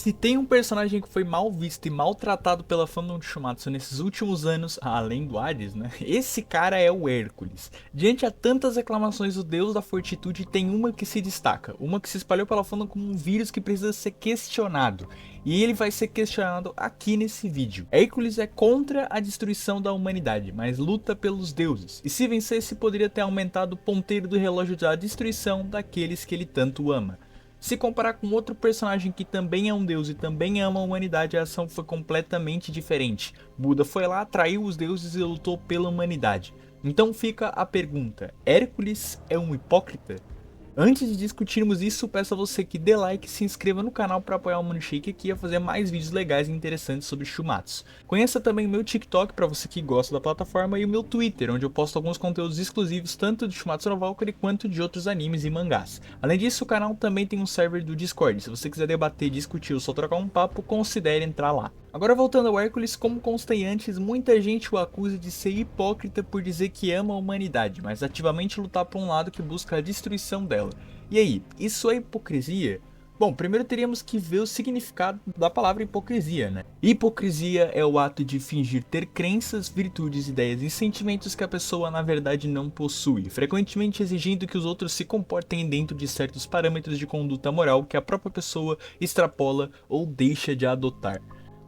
Se tem um personagem que foi mal visto e maltratado pela fandom de Shumatsu nesses últimos anos, além do Hades, né? Esse cara é o Hércules. Diante a tantas reclamações do deus da fortitude, tem uma que se destaca, uma que se espalhou pela fandom como um vírus que precisa ser questionado. E ele vai ser questionado aqui nesse vídeo. Hércules é contra a destruição da humanidade, mas luta pelos deuses. E se vencesse, poderia ter aumentado o ponteiro do relógio da destruição daqueles que ele tanto ama. Se comparar com outro personagem que também é um deus e também ama a humanidade, a ação foi completamente diferente. Buda foi lá, traiu os deuses e lutou pela humanidade. Então fica a pergunta, Hércules é um hipócrita? Antes de discutirmos isso, peço a você que dê like e se inscreva no canal para apoiar o Monoshake aqui a fazer mais vídeos legais e interessantes sobre Shumatsu. Conheça também o meu TikTok para você que gosta da plataforma e o meu Twitter, onde eu posto alguns conteúdos exclusivos tanto de Shumatsu no Valkyrie quanto de outros animes e mangás. Além disso, o canal também tem um server do Discord, se você quiser debater, discutir ou só trocar um papo, considere entrar lá. Agora voltando ao Hércules, como constei antes, muita gente o acusa de ser hipócrita por dizer que ama a humanidade, mas ativamente lutar por um lado que busca a destruição dela. E aí, isso é hipocrisia? Bom, primeiro teríamos que ver o significado da palavra hipocrisia, né? Hipocrisia é o ato de fingir ter crenças, virtudes, ideias e sentimentos que a pessoa na verdade não possui, frequentemente exigindo que os outros se comportem dentro de certos parâmetros de conduta moral que a própria pessoa extrapola ou deixa de adotar.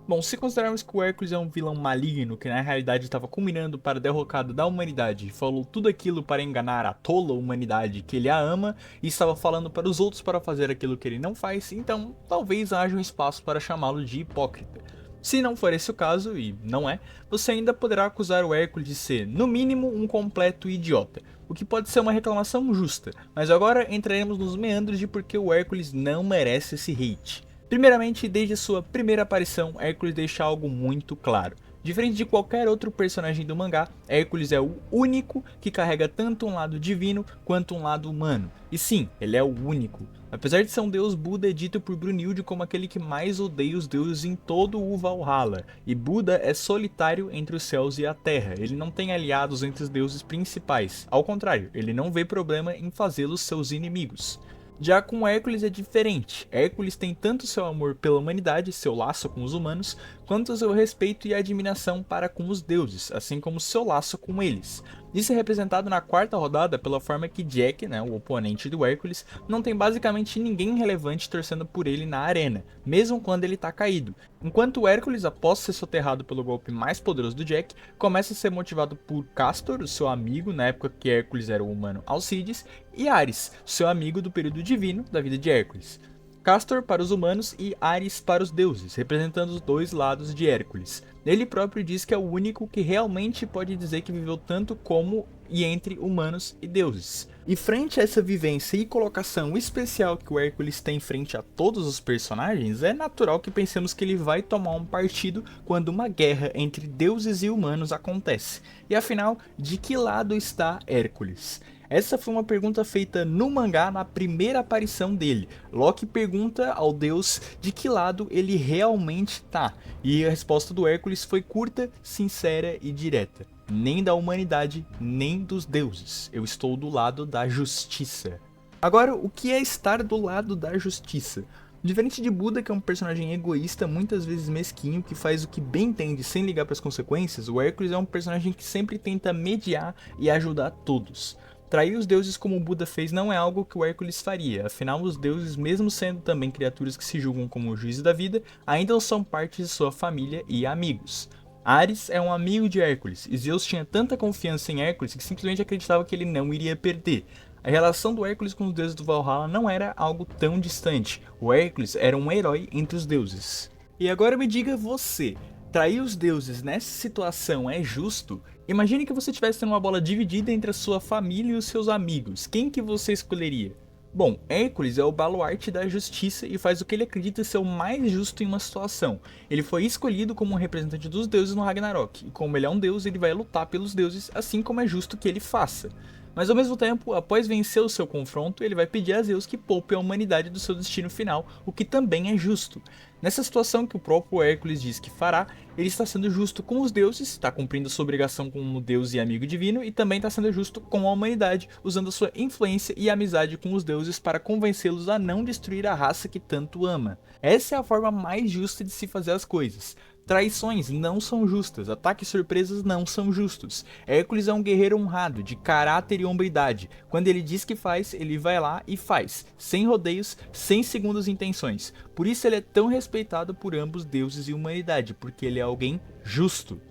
Bom, se considerarmos que o Hércules é um vilão maligno que na realidade estava combinando para a derrocada da humanidade e falou tudo aquilo para enganar a tola humanidade que ele a ama e estava falando para os outros para fazer aquilo que ele não faz, então talvez haja um espaço para chamá-lo de hipócrita. Se não for esse o caso, e não é, você ainda poderá acusar o Hércules de ser, no mínimo, um completo idiota, o que pode ser uma reclamação justa, mas agora entraremos nos meandros de por que o Hércules não merece esse hate. Primeiramente, desde sua primeira aparição, Hércules deixa algo muito claro. Diferente de qualquer outro personagem do mangá, Hércules é o único que carrega tanto um lado divino quanto um lado humano. E sim, ele é o único. Apesar de ser um deus, Buda é dito por Brunilde como aquele que mais odeia os deuses em todo o Valhalla. E Buda é solitário entre os céus e a terra, ele não tem aliados entre os deuses principais. Ao contrário, ele não vê problema em fazê-los seus inimigos. Já com Hércules é diferente, Hércules tem tanto seu amor pela humanidade, seu laço com os humanos, quanto seu respeito e admiração para com os deuses, assim como seu laço com eles. Isso é representado na quarta rodada pela forma que Jack, o oponente do Hércules, não tem basicamente ninguém relevante torcendo por ele na arena, mesmo quando ele está caído. Enquanto o Hércules, após ser soterrado pelo golpe mais poderoso do Jack, começa a ser motivado por Castor, o seu amigo, na época que Hércules era o humano Alcides, e Ares, seu amigo do período divino da vida de Hércules. Castor para os humanos e Ares para os deuses, representando os dois lados de Hércules. Ele próprio diz que é o único que realmente pode dizer que viveu tanto como e entre humanos e deuses. E frente a essa vivência e colocação especial que o Hércules tem frente a todos os personagens, é natural que pensemos que ele vai tomar um partido quando uma guerra entre deuses e humanos acontece. E afinal, de que lado está Hércules? Essa foi uma pergunta feita no mangá na primeira aparição dele. Loki pergunta ao deus de que lado ele realmente tá. E a resposta do Hércules foi curta, sincera e direta. Nem da humanidade, nem dos deuses. Eu estou do lado da justiça. Agora, o que é estar do lado da justiça? Diferente de Buda, que é um personagem egoísta, muitas vezes mesquinho, que faz o que bem entende sem ligar para as consequências, o Hércules é um personagem que sempre tenta mediar e ajudar todos. Trair os deuses como Buda fez não é algo que o Hércules faria, afinal os deuses, mesmo sendo também criaturas que se julgam como o juiz da vida, ainda são parte de sua família e amigos. Ares é um amigo de Hércules, e Zeus tinha tanta confiança em Hércules que simplesmente acreditava que ele não iria perder. A relação do Hércules com os deuses do Valhalla não era algo tão distante, o Hércules era um herói entre os deuses. E agora me diga você, trair os deuses nessa situação é justo? Imagine que você estivesse tendo uma bola dividida entre a sua família e os seus amigos, quem que você escolheria? Bom, Hércules é o baluarte da justiça e faz o que ele acredita ser o mais justo em uma situação. Ele foi escolhido como um representante dos deuses no Ragnarok, e como ele é um deus, ele vai lutar pelos deuses, assim como é justo que ele faça. Mas ao mesmo tempo, após vencer o seu confronto, ele vai pedir a Zeus que poupe a humanidade do seu destino final, o que também é justo. Nessa situação que o próprio Hércules diz que fará, ele está sendo justo com os deuses, está cumprindo sua obrigação como deus e amigo divino, e também está sendo justo com a humanidade, usando sua influência e amizade com os deuses para convencê-los a não destruir a raça que tanto ama. Essa é a forma mais justa de se fazer as coisas. Traições não são justas, ataques surpresas não são justos. Hércules é um guerreiro honrado, de caráter e hombridade. Quando ele diz que faz, ele vai lá e faz, sem rodeios, sem segundas intenções. Por isso ele é tão respeitado por ambos deuses e humanidade, porque ele é alguém justo.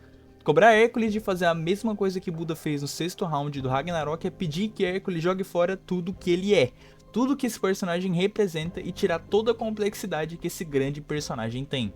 Cobrar Hércules de fazer a mesma coisa que Buda fez no sexto round do Ragnarok é pedir que Hércules jogue fora tudo que ele é, tudo que esse personagem representa e tirar toda a complexidade que esse grande personagem tem.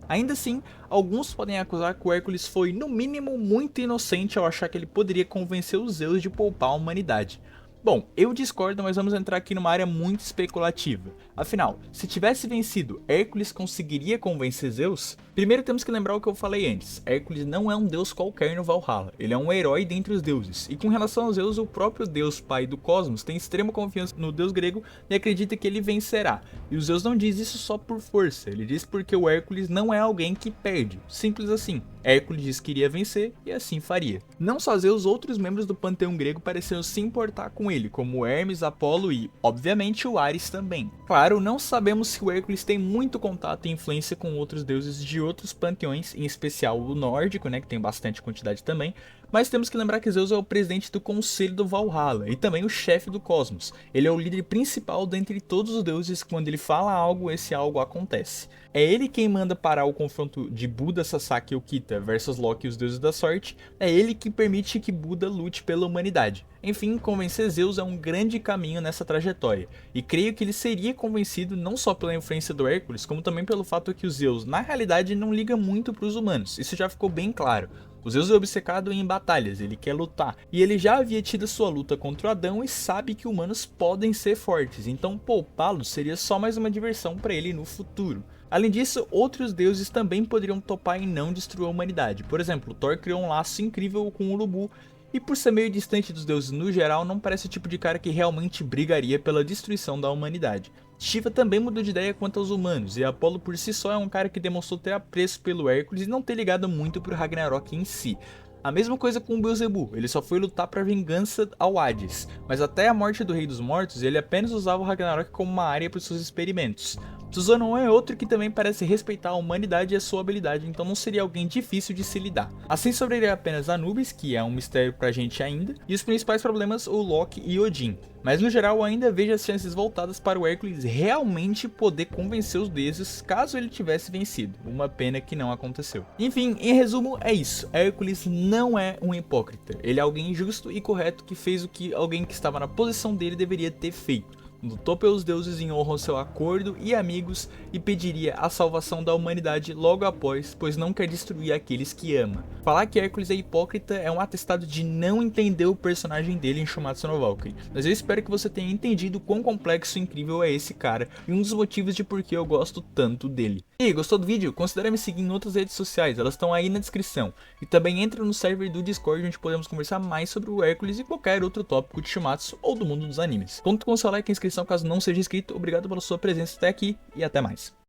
Ainda assim, alguns podem acusar que o Hércules foi, no mínimo, muito inocente ao achar que ele poderia convencer os Zeus de poupar a humanidade. Bom, eu discordo, mas vamos entrar aqui numa área muito especulativa. Afinal, se tivesse vencido, Hércules conseguiria convencer Zeus? Primeiro temos que lembrar o que eu falei antes, Hércules não é um deus qualquer no Valhalla, ele é um herói dentre os deuses, e com relação a Zeus, o próprio deus pai do cosmos tem extrema confiança no deus grego e acredita que ele vencerá. E o Zeus não diz isso só por força, ele diz porque o Hércules não é alguém que perde, simples assim. Hércules disse que iria vencer e assim faria. Não só Zeus, outros membros do panteão grego pareceram se importar com ele, como Hermes, Apolo e, obviamente, o Ares também. Claro, não sabemos se o Hércules tem muito contato e influência com outros deuses de outros panteões, em especial o nórdico, né, que tem bastante quantidade também, mas temos que lembrar que Zeus é o presidente do Conselho do Valhalla e também o chefe do cosmos. Ele é o líder principal dentre todos os deuses, quando ele fala algo, esse algo acontece. É ele quem manda parar o confronto de Buda, Sasaki e Okita versus Loki e os deuses da sorte, é ele que permite que Buda lute pela humanidade. Enfim, convencer Zeus é um grande caminho nessa trajetória, e creio que ele seria convencido não só pela influência do Hércules, como também pelo fato que o Zeus, na realidade, não liga muito para os humanos, isso já ficou bem claro. O Zeus é obcecado em batalhas, ele quer lutar, e ele já havia tido sua luta contra o Adão e sabe que humanos podem ser fortes, então poupá-los seria só mais uma diversão para ele no futuro. Além disso, outros deuses também poderiam topar em não destruir a humanidade. Por exemplo, Thor criou um laço incrível com o Urubu, e por ser meio distante dos deuses no geral, não parece o tipo de cara que realmente brigaria pela destruição da humanidade. Shiva também mudou de ideia quanto aos humanos, e Apolo por si só é um cara que demonstrou ter apreço pelo Hércules e não ter ligado muito pro Ragnarok em si. A mesma coisa com o Beelzebub, ele só foi lutar para vingança ao Hades, mas até a morte do Rei dos Mortos ele apenas usava o Ragnarok como uma área para os seus experimentos. Susanoo é outro que também parece respeitar a humanidade e a sua habilidade, então não seria alguém difícil de se lidar. Assim sobraria apenas Anubis, que é um mistério pra gente ainda, e os principais problemas o Loki e Odin. Mas no geral eu ainda vejo as chances voltadas para o Hércules realmente poder convencer os deuses caso ele tivesse vencido, uma pena que não aconteceu. Enfim, em resumo é isso, Hércules não é um hipócrita, ele é alguém justo e correto que fez o que alguém que estava na posição dele deveria ter feito. Lutou pelos deuses em honra ao seu acordo e amigos e pediria a salvação da humanidade logo após, pois não quer destruir aqueles que ama. Falar que Hércules é hipócrita é um atestado de não entender o personagem dele em Shumatsu no Valkyrie, mas eu espero que você tenha entendido quão complexo e incrível é esse cara e um dos motivos de por que eu gosto tanto dele. E aí, gostou do vídeo? Considere me seguir em outras redes sociais, elas estão aí na descrição. E também entra no server do Discord onde podemos conversar mais sobre o Hércules e qualquer outro tópico de Shumatsu ou do mundo dos animes. Conto com seu like e inscrição caso não seja inscrito, obrigado pela sua presença até aqui e até mais.